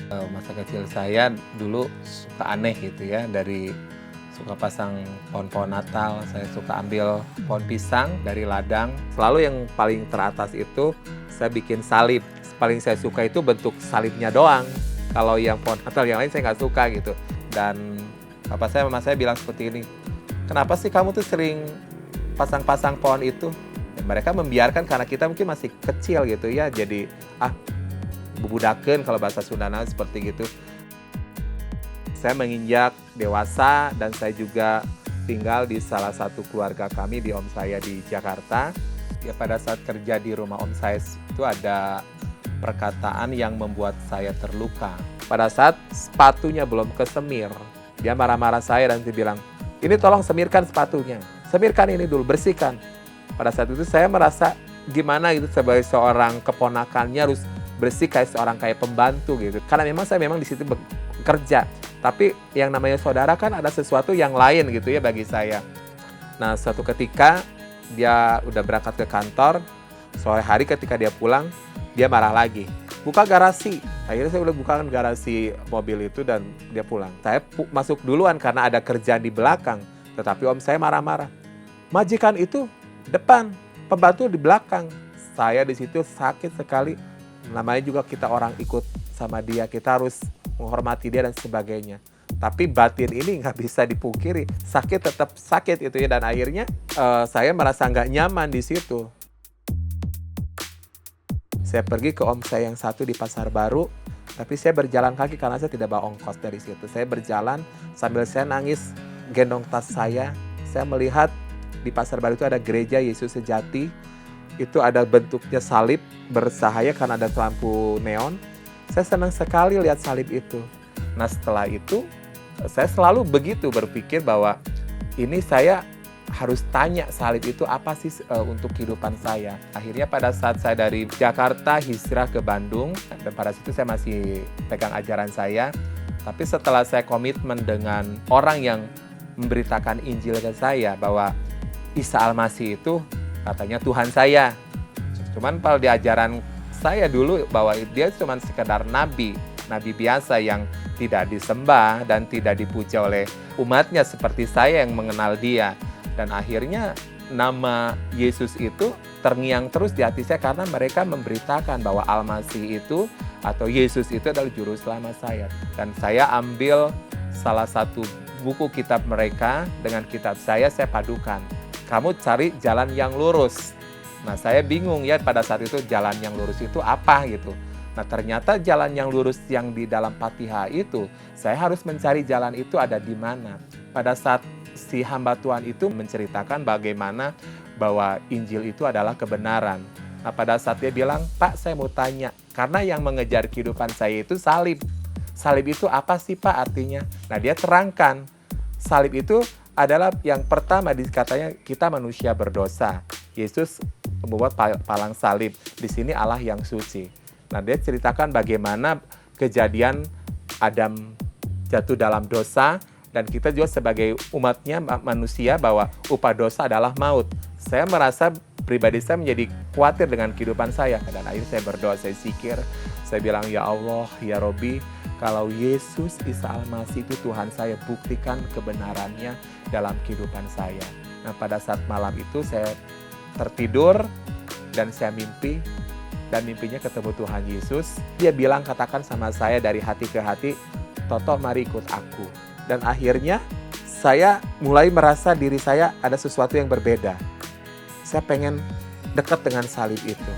Masa kecil saya dulu suka aneh gitu ya, dari suka pasang pohon-pohon Natal, saya suka ambil pohon pisang dari ladang. Selalu yang paling teratas itu saya bikin salib. Paling saya suka itu bentuk salibnya doang. Kalau yang pohon Natal yang lain saya nggak suka gitu. Dan papa saya, mama saya bilang seperti ini, kenapa sih kamu tuh sering pasang-pasang pohon itu? Ya, mereka membiarkan karena kita mungkin masih kecil gitu ya, jadi bubudakeun kalau bahasa Sundana seperti gitu. Saya menginjak dewasa dan saya juga tinggal di salah satu keluarga kami di om saya di Jakarta. Ya pada saat kerja di rumah om saya itu ada perkataan yang membuat saya terluka. Pada saat sepatunya belum kesemir, dia marah-marah saya dan dia bilang, ini tolong semirkan sepatunya, semirkan ini dulu, bersihkan. Pada saat itu saya merasa gimana gitu sebagai seorang keponakannya harus bersih kayak seorang kayak pembantu gitu. Karena memang saya di situ bekerja. Tapi yang namanya saudara kan ada sesuatu yang lain gitu ya bagi saya. Nah, suatu ketika dia udah berangkat ke kantor, sore hari ketika dia pulang, dia marah lagi. Buka garasi. Akhirnya saya udah bukakan garasi mobil itu dan dia pulang. Saya masuk duluan karena ada kerjaan di belakang. Tetapi om saya marah-marah. Majikan itu depan, pembantu di belakang. Saya di situ sakit sekali. Namanya juga kita orang ikut sama dia, kita harus menghormati dia dan sebagainya. Tapi batin ini nggak bisa dipungkiri, sakit tetap sakit itu ya. Dan akhirnya saya merasa nggak nyaman di situ. Saya pergi ke om saya yang satu di Pasar Baru, tapi saya berjalan kaki karena saya tidak bawa ongkos dari situ. Saya berjalan sambil saya nangis, gendong tas saya melihat di Pasar Baru itu ada gereja Yesus Sejati. Itu ada bentuknya salib bersahaya karena ada lampu neon. Saya senang sekali lihat salib itu. Nah setelah itu saya selalu begitu berpikir bahwa ini saya harus tanya salib itu apa sih untuk kehidupan saya. Akhirnya pada saat saya dari Jakarta hijrah ke Bandung, dan pada situ saya masih pegang ajaran saya. Tapi setelah saya komitmen dengan orang yang memberitakan Injil ke saya bahwa Isa Al-Masih itu katanya Tuhan saya. Cuman kalau di ajaran saya dulu bahwa dia cuma sekedar nabi biasa yang tidak disembah dan tidak dipuja oleh umatnya seperti saya yang mengenal dia. Dan akhirnya nama Yesus itu terngiang terus di hati saya karena mereka memberitakan bahwa Al-Masih itu atau Yesus itu adalah juru selamat saya. Dan saya ambil salah satu buku kitab mereka dengan kitab saya padukan. Kamu cari jalan yang lurus. Nah saya bingung ya pada saat itu jalan yang lurus itu apa gitu. Nah ternyata jalan yang lurus yang di dalam Fatihah itu, saya harus mencari jalan itu ada di mana. Pada saat si hamba Tuhan itu menceritakan bagaimana bahwa Injil itu adalah kebenaran. Nah pada saat dia bilang, Pak saya mau tanya, karena yang mengejar kehidupan saya itu salib. Salib itu apa sih Pak artinya? Nah dia terangkan, salib itu adalah yang pertama dikatanya kita manusia berdosa. Yesus membuat palang salib. Di sini Allah yang suci. Nah, dia ceritakan bagaimana kejadian Adam jatuh dalam dosa dan kita juga sebagai umatnya manusia bahwa upah dosa adalah maut. Saya merasa pribadi saya menjadi khawatir dengan kehidupan saya. Dan akhirnya saya berdoa, saya zikir, saya bilang ya Allah, ya Robbi, kalau Yesus Isa Al-Masih itu Tuhan saya, buktikan kebenarannya dalam kehidupan saya. Nah pada saat malam itu saya tertidur dan saya mimpi, dan mimpinya ketemu Tuhan Yesus. Dia bilang katakan sama saya dari hati ke hati, Toto mari ikut aku. Dan akhirnya saya mulai merasa diri saya ada sesuatu yang berbeda. Saya pengen dekat dengan salib itu.